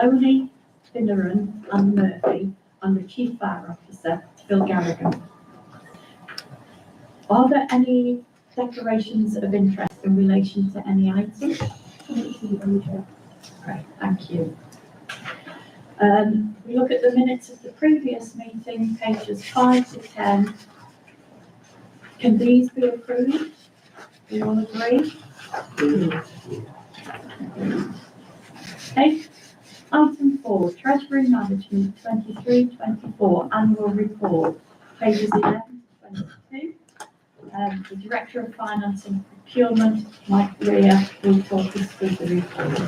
Only Finneran and Murphy, and the Chief Fire Officer, Phil Garrigan. Are there any declarations of interest in relation to any item? Great, thank you. We look at the minutes of the previous meeting, pages 5 to 10. Can these be approved? Do you all agree? Okay. Item 4, Treasury Management 23-24 Annual Report, pages 11 to 22. The Director of Finance and Procurement, Mike Rea, will talk us through the report.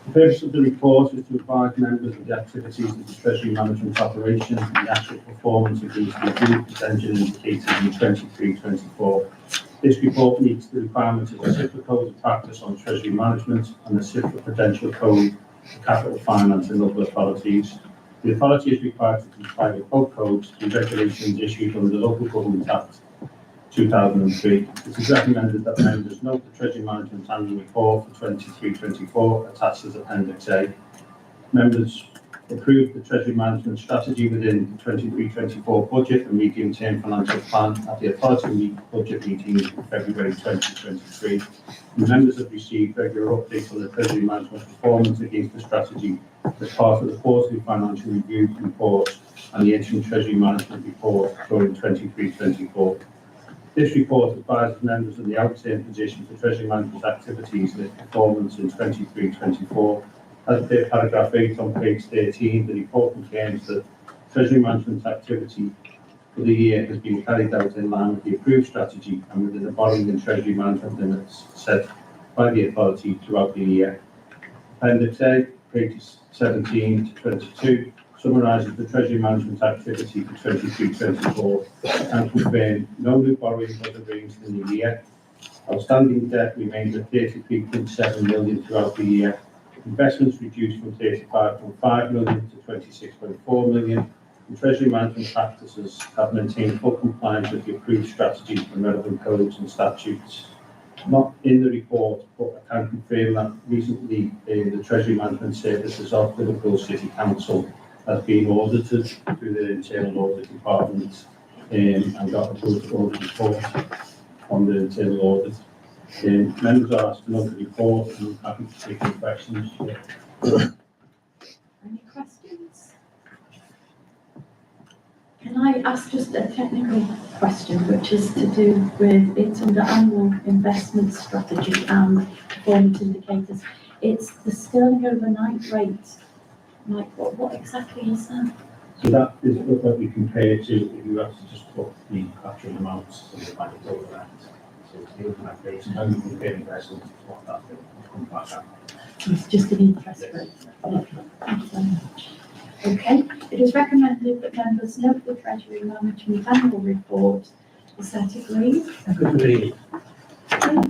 The purpose of the report is to advise members of the activities of the Treasury Management operation and the actual performance of these improved potential indicators in 23-24. This report meets the requirements of the CIFA Code of Practice on Treasury Management and the CIFA Prudential Code for Capital Finance and other authorities. The authority is required to comply with both codes and regulations issued under the Local Government Act 2003. It is recommended that members note the Treasury Management Annual Report for 23-24 attached as Appendix A. Members approved the Treasury Management Strategy within the 23-24 budget and medium-term financial plan at the authority budget meeting in February 2023. And members have received regular updates on the Treasury Management performance against the strategy as part of the quarterly financial review report and the interim Treasury Management report during 23-24. This report advises members of the outturn position for Treasury Management activities and its performance in 23-24. As per paragraph 8 on page 13, the report confirms that Treasury Management activity for the year has been carried out in line with the approved strategy and within the borrowing and Treasury Management limits set by the authority throughout the year. Appendix A, pages 17 to 22, summarises the Treasury Management activity for 23-24 and confirm no new borrowing was arranged in the year. Outstanding debt remained at 33.7 million throughout the year. Investments reduced from 35.5 million to 26.4 million. And Treasury Management practices have maintained full compliance with the approved strategy and relevant codes and statutes. Not in the report, but I can confirm that recently the Treasury Management Services of Liverpool City Council has been audited through the internal audit department and got a good audit report on the internal audit. Members are asked to note the report and I'm happy to take any questions. Any questions? Can I ask just a technical question, which is to do with it's under annual investment strategy and performance indicators. It's the sterling overnight rate. Like what exactly is that? So that is what we compare to if you have to just put the actual amounts in the bank over that. So it's the overnight rate, and then you compare investment to what that will come back at. It's just an interest rate. Okay. Thank you very much. Okay, it is recommended that members note the Treasury Management Annual Report. Is that agreed? Agreed. Okay.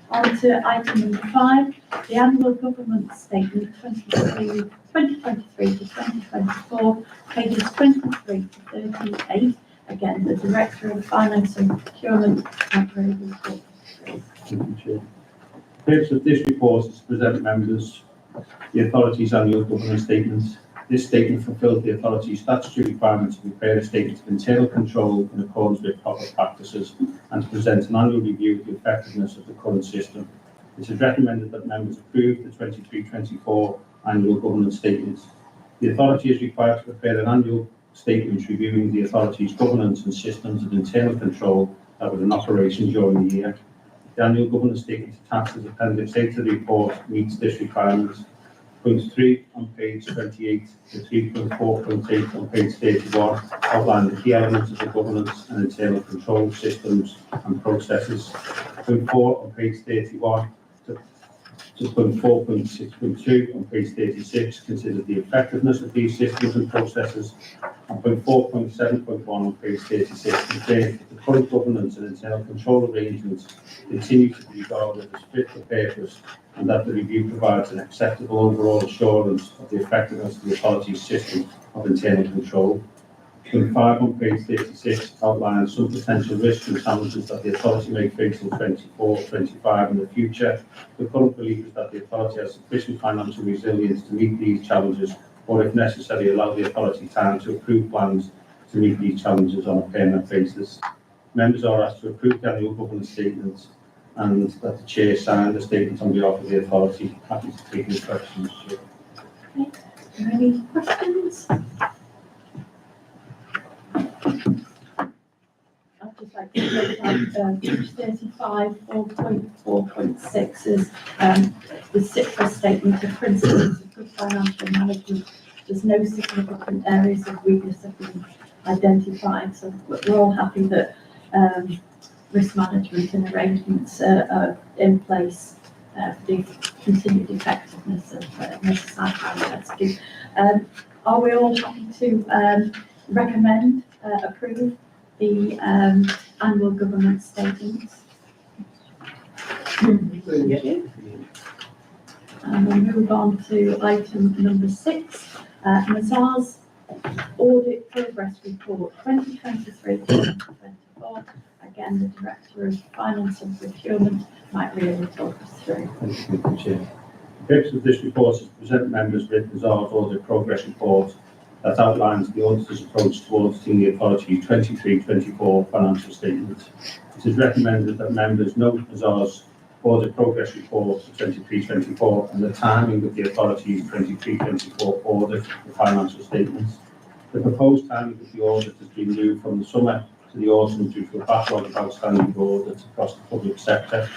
On to item number 5, the Annual Government Statement 2023 to 2024, pages 23 to 38. Again, the Director of Finance and Procurement, Mike Rea, will talk us through. The purpose of this report is to present members the authority's annual government statement. This statement fulfills the authority's statutory requirements to prepare a statement of internal control in accordance with proper practices and to present an annual review of the effectiveness of the current system. It is recommended that members approve the 23-24 annual government statement. The authority is required to prepare an annual statement reviewing the authority's governance and systems of internal control that were in operation during the year. The annual governance statement attached as Appendix A to the report meets this requirement. Points 3 on page 28 to 3.4.8 on page 31 outline the key elements of the governance and internal control systems and processes. Point 4 on page 31 to point 4.6.2 on page 36 considers the effectiveness of these systems and processes. And point 4.7.1 on page 36 confirms that the current governance and internal control arrangements continue to be regarded as fit for purpose and that the review provides an acceptable overall assurance of the effectiveness of the authority's system of internal control. Point 5 on page 36 outlines some potential risks and challenges that the authority may face in 24-25 in the future. The current belief is that the authority has sufficient financial resilience to meet these challenges, or if necessary, allow the authority time to approve plans to meet these challenges on a permanent basis. Members are asked to approve the annual governance statements and that the Chair sign the statement on behalf of the authority. Happy to take any questions. Are there any questions? I'd just like to look at page 35, 4.4.6 is the CIPRA statement of principles of good financial management. There's no significant areas of weakness have been identified, so we're all happy that risk management and arrangements are in place for the continued effectiveness of necessary rescue. Are we all happy to recommend, approve the annual government statements? Thank you. And we'll move on to item number 6, Mazars Audit Progress Report 2023-2024. Again, the Director of Finance and Procurement might really talk us through. Thank you, Mr. Chair. The purpose of this report is to present members with Mazars Audit Progress Report that outlines the auditor's approach towards the authority's 23-24 financial statements. It is recommended that members note Mazars Audit Progress Report for 23-24 and the timing of the authority's 23-24 audit of the financial statements. The proposed timing of the audit has been moved from the summer to the autumn due to a backlog of outstanding audits across the public sector.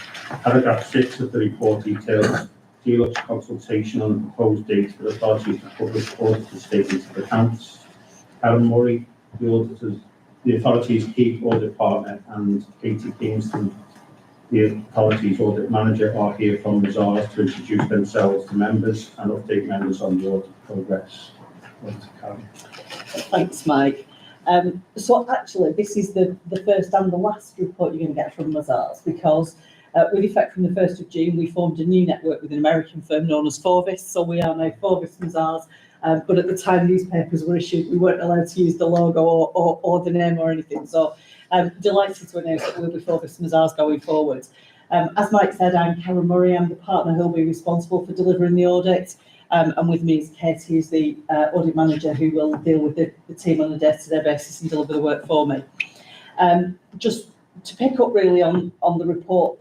Paragraph 6 of the report details DLUC's consultation on the proposed date for the authority to publish audited statements of accounts. Karen Murray, the authority's key audit partner, and Katie Kingston, the authority's audit manager, are here from Mazars to introduce themselves to members and update members on the audit progress. Thanks, Mike. So actually, this is the first and the last report you're going to get from Mazars, because with effect from the 1st of June, we formed a new network with an American firm known as Forvis. So we are now Forvis Mazars, but at the time these papers were issued, we weren't allowed to use the logo or the name or anything. So I'm delighted to announce that we'll be Forvis Mazars going forward. As Mike said, I'm Karen Murray. I'm the partner who will be responsible for delivering the audit. And with me is Katie, who's the audit manager, who will deal with the team on a day-to-day basis and deliver the work for me. Just to pick up really on the report,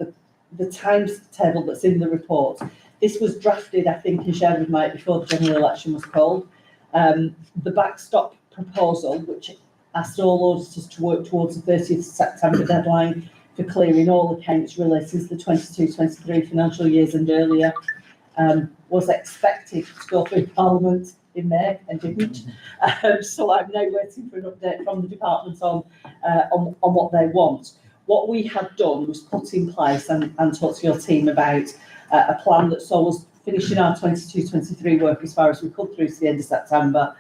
the timetable that's in the report, this was drafted, I think, and shared with Mike before the general election was called. The backstop proposal, which asked all auditors to work towards the 30th September deadline for clearing all accounts related to the 22-23 financial years and earlier, was expected to go through Parliament in May and didn't. So I'm now waiting for an update from the department on what they want. What we had done was put in place and talk to your team about a plan that saw us finishing our 22-23 work as far as we could through to the end of September,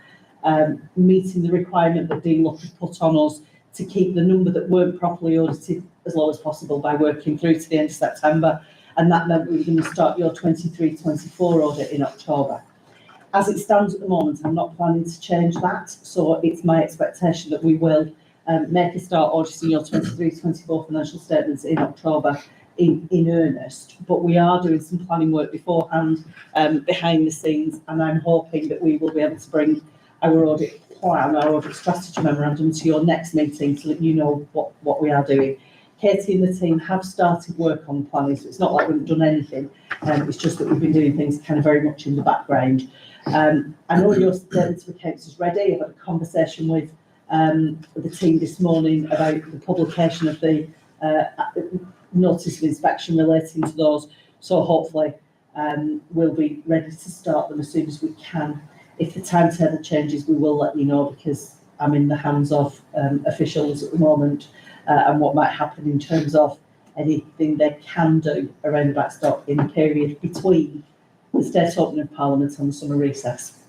meeting the requirement that DLUC had put on us to keep the number that weren't properly audited as low as possible by working through to the end of September. And that meant we were going to start your 23-24 audit in October. As it stands at the moment, I'm not planning to change that. So it's my expectation that we will make a start auditing your 23-24 financial statements in October in earnest. But we are doing some planning work beforehand, behind the scenes, and I'm hoping that we will be able to bring our audit plan, our audit strategy memorandum to your next meeting so that you know what we are doing. Katie and the team have started work on planning, so it's not like we've done anything. It's just that we've been doing things kind of very much in the background. I know your statement of accounts is ready. I've had a conversation with the team this morning about the publication of the notice of inspection relating to those. So hopefully we'll be ready to start them as soon as we can. If the timetable changes, we will let you know, because I'm in the hands of officials at the moment. And what might happen in terms of anything they can do around the backstop in the period between the state opening of Parliament and the summer recess.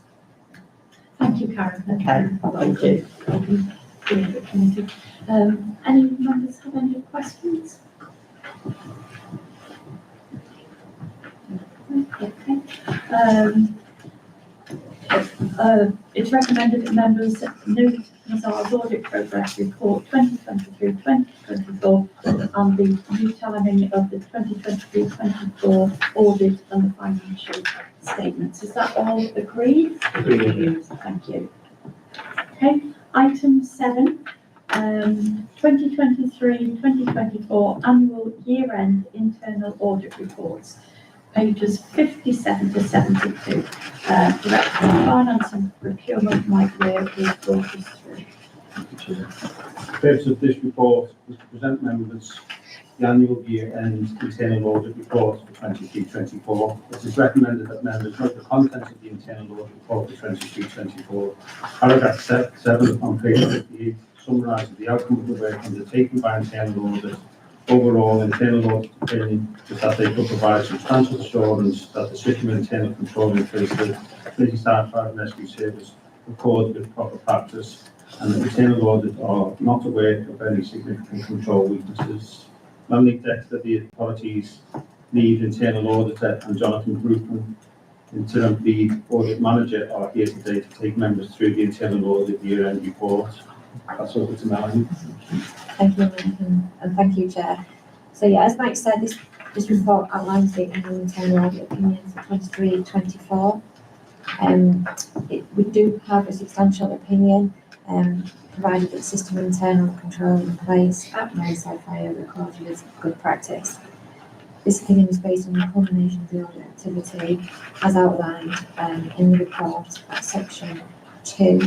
Thank you, Karen. Okay, thank you. Any members have any questions? Okay. It's recommended that members note Mazars audit progress report 2023-2024 and the new timing of the 2023-24 audit and the financial statements. Is that all agreed? Agreed. Thank you. Okay, item 7, 2023-2024 annual year-end internal audit reports, pages 57 to 72. Director of Finance and Procurement, Mike Weir, will talk us through. The purpose of this report is to present members the annual year-end internal audit report for 23-24. It is recommended that members note the contents of the internal audit report for 23-24. Paragraph 7 on page 58 summarises the outcome of the work undertaken by internal audit. Overall, internal audit opinion is that they could provide substantial assurance that the system of internal control in place of the Merseyside Fire and Rescue Service accords with proper practice, and the internal audit are not aware of any significant control weaknesses. Melanie Dexter, the authorities lead internal auditor, and Jonathan Groupman, interim lead audit manager, are here today to take members through the internal audit year-end report. That's over to Melanie. Thank you, and thank you, Chair. So yeah, as Mike said, this report outlines the annual internal audit opinions for 23-24. We do have a substantial opinion, provided that the system of internal control in place at Merseyside Fire records with good practice. This opinion is based on the culmination of the audit activity as outlined in the report at section 2.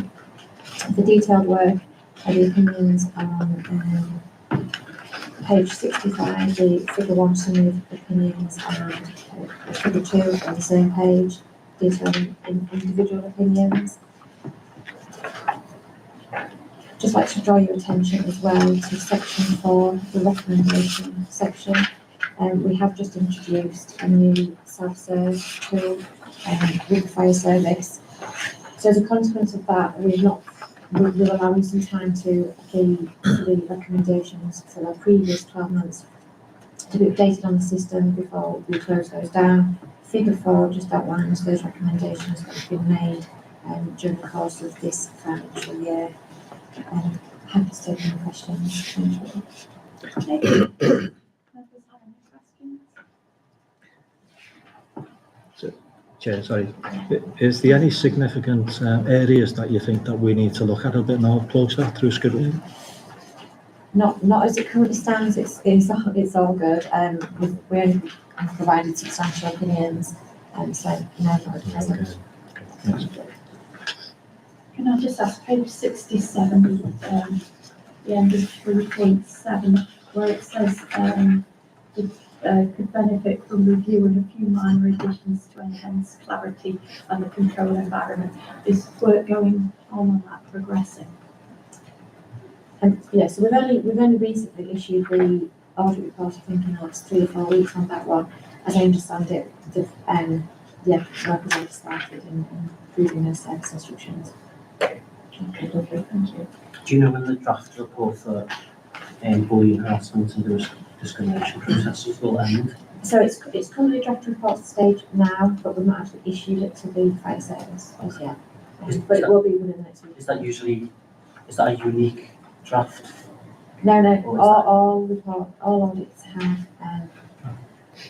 The detailed work of the opinions on page 65, the figure 1 summary of opinions, and figure 2 on the same page, detailing individual opinions. Just like to draw your attention as well to section 4, the recommendation section. We have just introduced a new self-serve tool with the fire service. So as a consequence of that, we'll allow you some time to appeal to the recommendations for our previous 12 months to be updated on the system before we close those down. Figure 4 just outlines those recommendations that have been made during the course of this financial year. Happy to take any questions. Thank you. Okay. Members have any questions? Chair, sorry. Is there any significant areas that you think that we need to look at a bit more closer through scrutiny? Not as it currently stands. It's all good. We only provided substantial opinions, so no, not at present. Yes. Can I just ask page 67, the end of 3.7, where it says could benefit from review and a few minor additions to enhance clarity and the control environment. Is work going on that, progressing? Yeah, so we've only recently issued the audit report, I think in the last 3 or 4 weeks on that one. As I understand it, the work has already started in improving those service instructions. Okay, lovely, thank you. Do you know when the draft report for bullying, harassment and discrimination processes will end? So it's currently a draft report stage now, but we've not actually issued it to the fire service as yet. But it will be within the next week. Is that a unique draft? No, Or is all audits have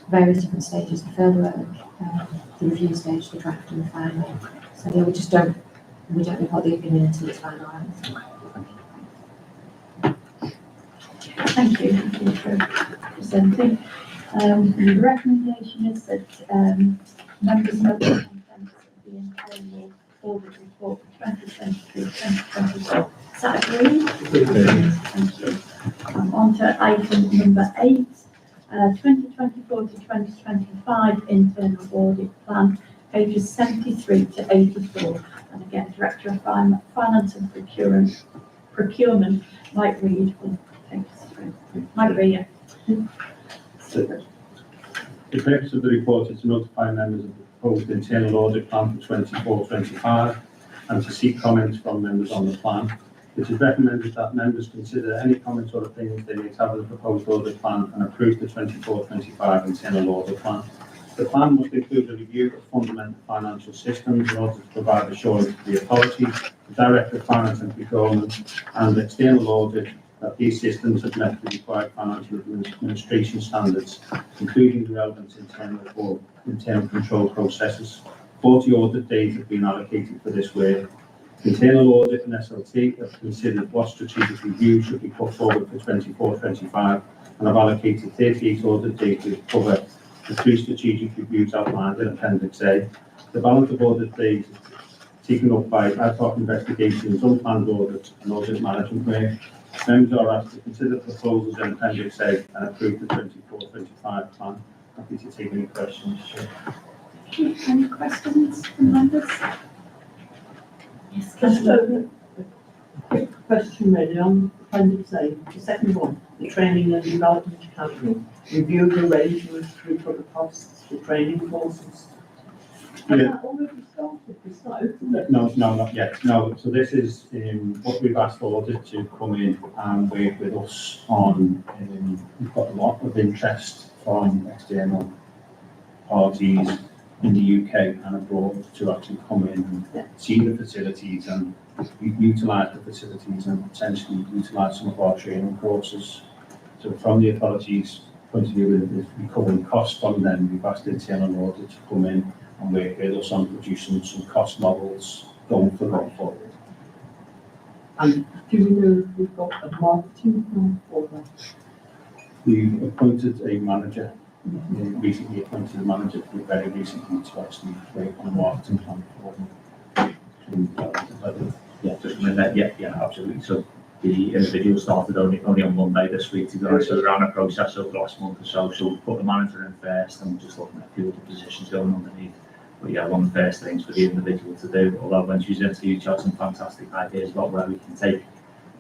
various different stages: the field work, the review stage, the draft, and the final. So yeah, we don't report the opinion until it's finalised. Thank you for presenting. The recommendation is that members know the contents of the internal audit report for 2023-2024. Is that agreed? Thank you. On to item number 8, 2024 to 2025 internal audit plan, pages 73 to 84. And again, Director of Finance and Procurement, Mike Reid, will take us through. Mike Reid. The purpose of the report is to notify members of the proposed internal audit plan for 24-25 and to seek comments from members on the plan. It is recommended that members consider any comments or opinions they may have of the proposed audit plan and approve the 24-25 internal audit plan. The plan must include a review of fundamental financial systems in order to provide assurance to the authority, the Director of Finance and Procurement, and external audit that these systems have met the required financial administration standards, including the relevant internal control processes. 40 audit days have been allocated for this work. Internal audit and SLT have considered what strategic review should be put forward for 24-25 and have allocated 38 audit days to cover the 3 strategic reviews outlined in Appendix A. The balance of audit days is taken up by ad hoc investigations, unplanned audits and audit management work. Members are asked to consider the proposals in Appendix A and approve the 24-25 plan. Happy to take any questions. Any questions from members? Yes, Just Councillor. a quick question really on Appendix A, the second one, the Training and Development Academy. Review the arrangements to recover costs for training courses. Has Yeah. that already started? It's not open yet. No, not yet. No, so this is what we've asked audit to come in and work with us on. We've got a lot of interest from external parties in the UK and abroad to actually come in and see the facilities and utilise the facilities and potentially utilise some of our training courses. So from the authorities' point of view, with recovering costs from them, we've asked internal audit to come in and work with us on producing some cost models going forward. And do we know if we've got a marketing plan for that? We've appointed a manager, recently appointed a manager very recently to actually work on a marketing plan for them. Yeah, just coming there. Yeah, absolutely. So the individual started only on Monday this week, to be honest. So we're on a process over the last month or so. So we'll put the manager in first and we're just looking at a few other positions going underneath. But yeah, one of the first things for the individual to do, although when she's interviewed, she had some fantastic ideas about where we can take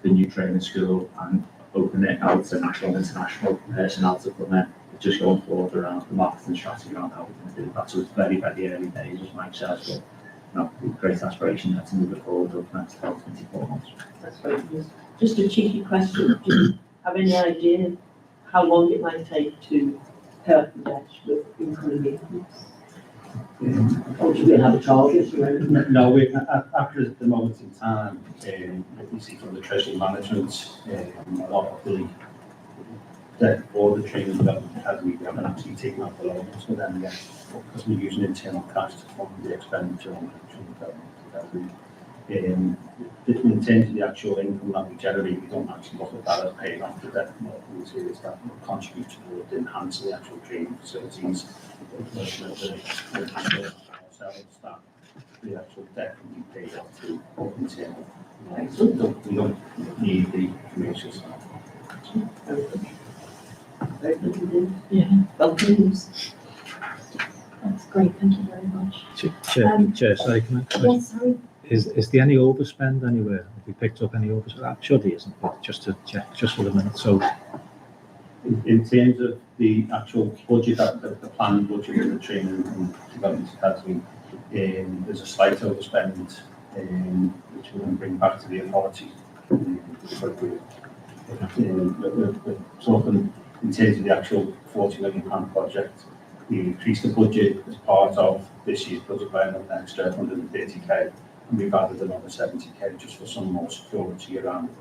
the new training school and open it out to national and international personnel to come in. Just going forward around the marketing strategy around how we're going to do that. So it's very, very early days, as Mike says, but great aspiration there to move it forward over the next 12-24 months. That's very good. Just a cheeky question, do you have any idea how long it might take to pay off the debt with incoming income? Or do we have a target or anything? No, after the moment in time, we see from the Treasury Management, a lot of the or the Training Development Academy, we haven't actually taken out the loans for them yet, because we're using internal cash to fund the expenditure on the Training Development Academy. In terms of the actual income that we generate, we don't actually look at that as paying off the debt. What we see is that will contribute towards enhancing the actual training facilities, ourselves, that the actual debt can be paid off through internal. So we don't need the commercial side. Very good indeed. Yeah, Welcome news. that's great, thank you very much. Chair, sorry, can I? Yes, sorry. Is there any overspend anywhere? Have we picked up any overspend? I'm sure there isn't, but just to check, just for the minute. So, In terms of the actual budget, the planned budget for the Training and Development Academy, there's a slight overspend, which we're going to bring back to the authority. We're talking in terms of the actual £40 million project. We increased the budget as part of this year's budget by an extra 130k, and we've added another 70k just for some more security around it.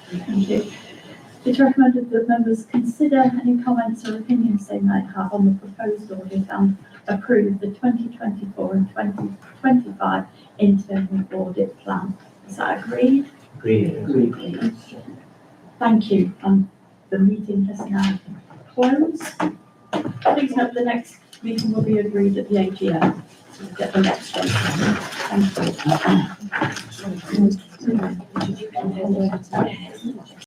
Thank you. It's recommended that members consider any comments or opinions they might have on the proposed audit and approve the 2024 and 2025 internal audit plan. Is that agreed? Agreed. Thank you. The meeting has now closed. Please note the next meeting will be agreed at the AGM. So we'll get the next one. Thank you.